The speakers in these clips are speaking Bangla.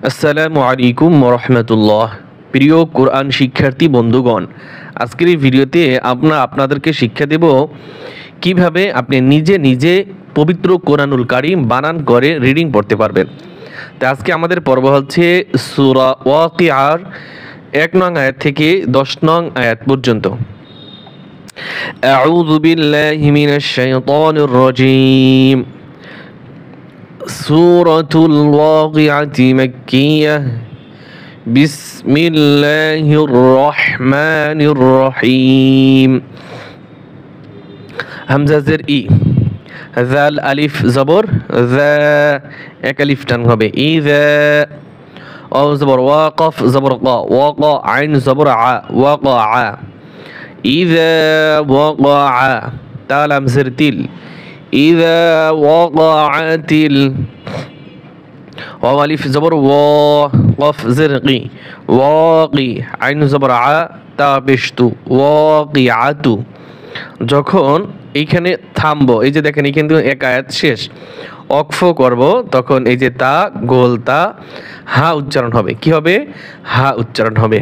আসসালামু আলাইকুম ওয়া প্রিয় কোরআন শিক্ষার্থী বন্ধুগণ, আজকের এই ভিডিওতে আপনাদেরকে শিক্ষা দেব কিভাবে আপনি নিজে নিজে পবিত্র কোরআনুল কারীম বানান করে রিডিং পড়তে পারবেন। তো আজকে আমাদের পর্ব হচ্ছে সূরা ওয়াকিআর 1 নং আয়াত থেকে 10 নং আয়াত পর্যন্ত। আউযু বিল্লাহি মিনাশ শাইতানির রাজীম। সূরাতুল ওয়াকিআতি মাক্কিয়াহ। বিসমিল্লাহির রহমানির রহিম। হামজা জের ই, জাল আলিফ জবর যা, এক আলিফ টান হবে ইযা। ওয়াও জবর ওয়া, কফ জবর ক, ওয়া ক, আইন জবর আ, ওয়া ক আ, ইযা ওয়াকা। তা লাম জের তিল, ইযা ওয়াকাতিল। ওয়াও আলিফ জবর ওয়া, কফ জের কি, ওয়াকি, আইন জবর আ, তা পেশতু, ওয়াকিআতু। যখন এইখানে থামবো, এই যে দেখেন এইখান থেকে এক আয়াত শেষ, অক্ফ করব, তখন এই যে তা গোল তা হা উচ্চারণ হবে। কি হবে? হা উচ্চারণ হবে।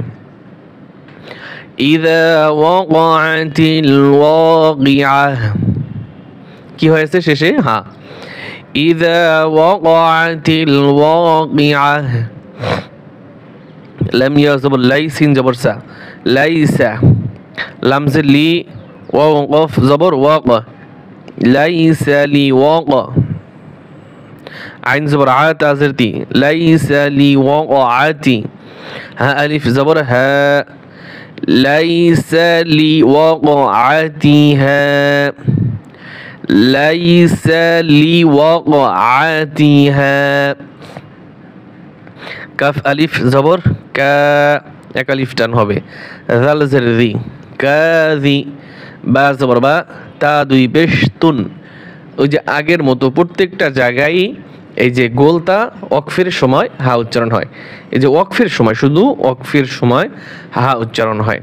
ইযা ওয়াকাতিল ওয়াকিআহ। কি হয়েছে শেষে? হা। ইযা ওয়াকাতিল ওয়াকিআহ। লাম ইয়া জবর লাই, সিন জবর সা, লাইসা। লাম জের লি, ওয়াও কফ জবর ওয়াকা, লাইসা লি ওয়াকা। আইন জবর আ, তা জের তি, লাইসা লি ওয়াকাতি। হা আলিফ জবর হা, লাইসা লি ওয়াকাতিহা, লাইসা লি ওয়াকাতিহা। কাফ আলিফ জবর কা, এক আলিফ টান হবে, জাল জের জি, কাযি। বা জবর বা, তা দুই পেশ তুন। ওই যে আগের মতো প্রত্যেকটা জায়গায় এই যে গোলতা ওয়াকফের সময় হা উচ্চারণ হয়। এই যে ওয়াকফের সময়, শুধু ওয়াকফের সময় হা উচ্চারণ হয়।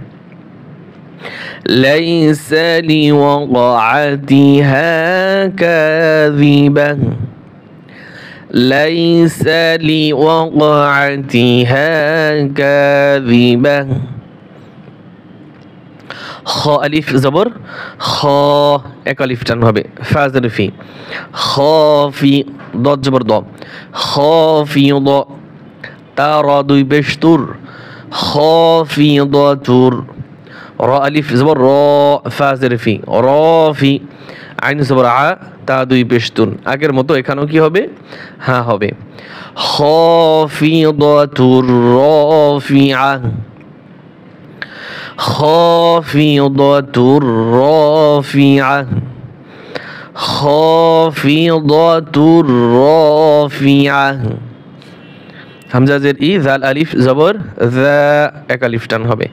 লাইসা লিওয়াকাতিহা কাযিবাহ, লাইসা লিওয়াকাতিহা কাযিবাহ। খ আলিফ জবর খ, এক আলিফ টান হবে, ফা জের ফি, খাফি। দদ জবর দ, খাফিদ। তা র দুই পেশ তুর, খাফিদাতুর। র আলিফ জবর র, ফা জের ফি, রাফি। আইন জবর আ, তা দুই পেশ তুন। আগের মতো এখানেও কি হবে? হা হবে। খাফিদাতুর রাফিআহ, খাফিদাতুর রাফিআহ, খাফিদাতুর রাফিআহ। হামজা জের ই, জাল আলিফ জবর যা, এক আলিফ টান হবে,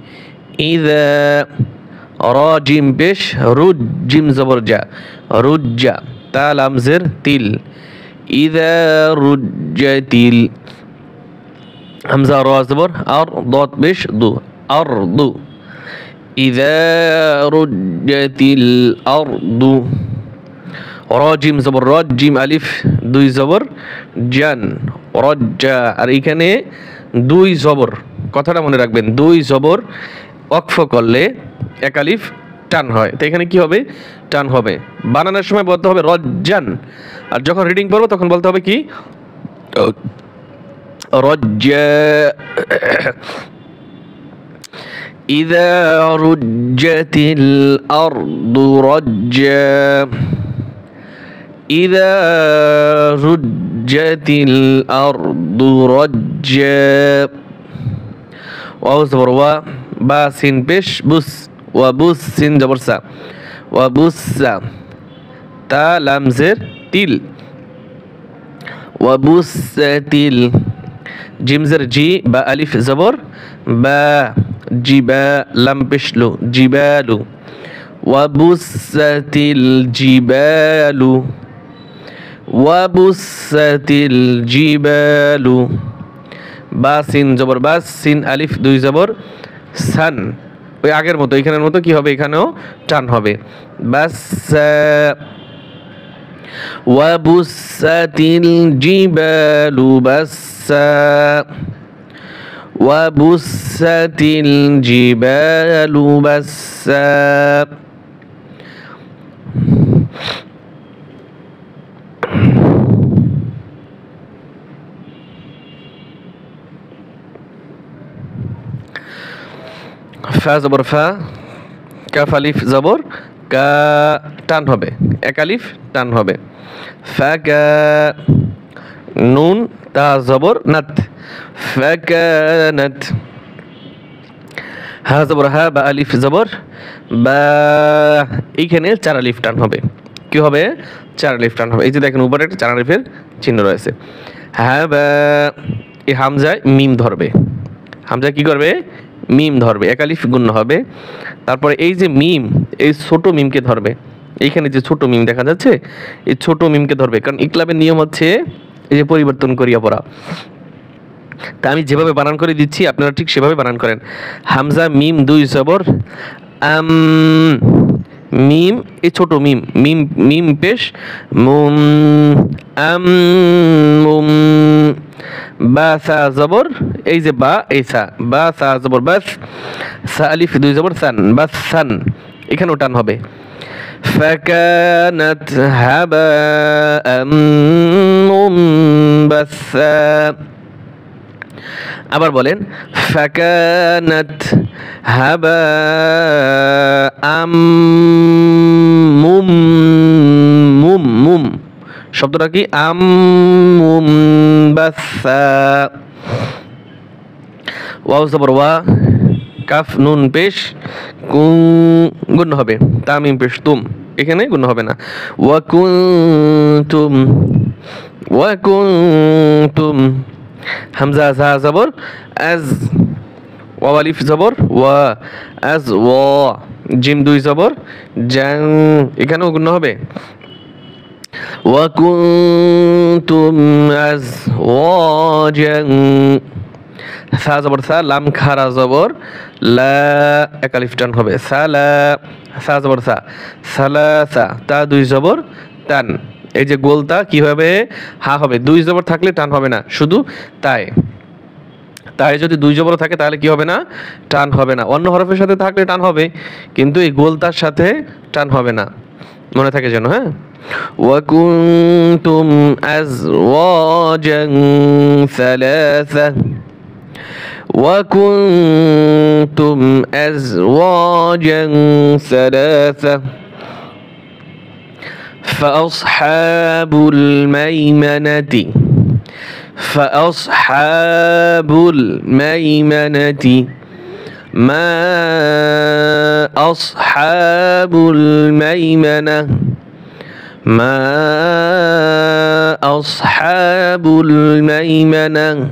ইযা। র জিম পেশ রুজ, জিম জবর যা, রুজ্জা। তা লাম জের তিল, ইযা রুজ্জাতিল। হামজা র জবর আর, দদ পেশ দু, আরদু, ইযা রুজ্জাতিল আরদু। র জিম জবর র, জিম আলিফ দুই জবর জান, রজ্জা। আর এইখানে দুই জবর, কথাটা মনে রাখবেন, দুই জবর ওয়াকফ করলে এক আলিফ টান হয়। তো এখানে কি হবে? টান হবে। বানানোর সময় বলতে হবে রজ্জান, আর যখন রিডিং পড়বো তখন বলতে হবে কি? রজ্জা। ইযা রুজ্জাতিল আরদু রজ্জা, ইযা রুজ্জাতিল আরদু রজ্জা। ওয়াও জবর ওয়া, বা সিন পেশ বুস, ওয়া বুস, সিন জবর সা, ওয়া বুসসা। তা লাম জের তিল, ওয়া বুসসাতিল। জিম জের জি, বা আলিফ জবর বা, জিবা, লাম পেশ লু, জিবালু। ওয়া বুসসাতিল জিবালু, ওয়া বুসসাতিল জিবালু। বা সিন জবর বাস, সিন আলিফ দুই জবর সান। ওই আগের মতো এখানের মতো কি হবে? এখানেও টান হবে। বাস। ওয়াবুসাতিল জিবালু বাসসা ওয়াবুসাতিল জিবালু বাসসা ফা জবর ফা কাফ আলিফ জবর কা টান হবে এক আলিফ টান হবে ফাকা নুন তা জবর নাত ফাকানাত হা জবর হা বা আলিফ জবর বা এইখানে চার আলিফ টান হবে কি হবে চার আলিফ টান হবে এই যে দেখেন উপরে একটা চার আলিফের চিহ্ন রয়েছে হ্যাঁ বা এই হামজায় মিম ধরবে হামজা কি করবে মিম ধরবে এক আলিফ গুণ হবে তারপরে এই যে মিম এই ছোট মিমকে ধরবে এইখানে যে ছোট মিম দেখা যাচ্ছে এই ছোট মিমকে ধরবে কারণ ইকলাবের নিয়ম হচ্ছে এই যে পরিবর্তন করিয়া পড়া তা আমি যেভাবে বানান করে দিচ্ছি আপনারা ঠিক সেভাবে বানান করেন হামজা মিম দুই জবর মিম এই ছোট মিম মিম মিম পেশ মুম মুম বা সা জবর এই যে বা এই সা বা সা জবর বাস সা আলিফ দুই জবর সান বাস সান এখানেও টান হবে ফাকানাত হাবাআম মুনবাসসা আবার বলেন ফাকানাত হাবাআম মুম মুম মুম শব্দটা কি মুনবাসসা ওয়াও জবর ওয়া কাফ নুন পেশ গুণ হবে তামিম পেশ তুম এখানে গুণ হবে না ওয়াকুনতুম হামজা জা জবর আজ ওয়া আলিফ জবর ওয়া আজ ওয়া জিম দুই জবর জাং এখানেও গুণ হবে ওয়াকুনতুম আজ ওয়াজাং সা জবর সা লাম খারা জবর লা এক আলিফ টান হবে সালা সা জবর সা সালাসা তা দুই জবর টান এই যে গোলতা কি হবে হা হবে দুই জবর থাকলে টান হবে না শুধু তাই তাই যদি দুই জবর থাকে তাহলে কি হবে না টান হবে না অন্য হরফের সাথে থাকলে টান হবে কিন্তু এই গোলতার সাথে টান হবে না মনে থাকে যেন হ্যাঁ ওয়াকুনতুম আজওয়াজান সালাসা وكنتم أزواجا ثلاثة فأصحاب الميمنة ما أصحاب الميمنة ما أصحاب الميمنة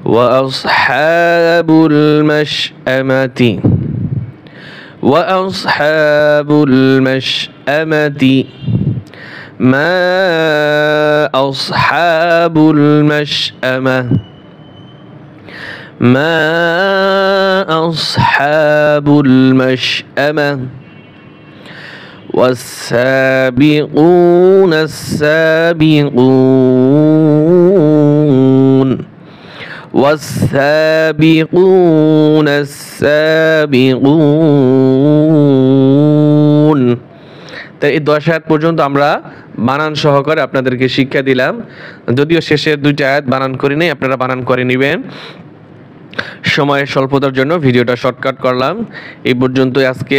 وأصحاب المشأمة ما أصحاب المشأمة ما أصحاب المشأمة والسابقون السابقون والسابقون السابقون তো এই 10 আয়াত পর্যন্ত আমরা বানান সহকারে আপনাদেরকে শিক্ষা দিলাম যদিও শেষের দুইটা আয়াত বানান করি নাই আপনারা বানান করে নেবেন সময়ের স্বল্পতার জন্য ভিডিওটা শর্টকাট করলাম এই পর্যন্তই আজকে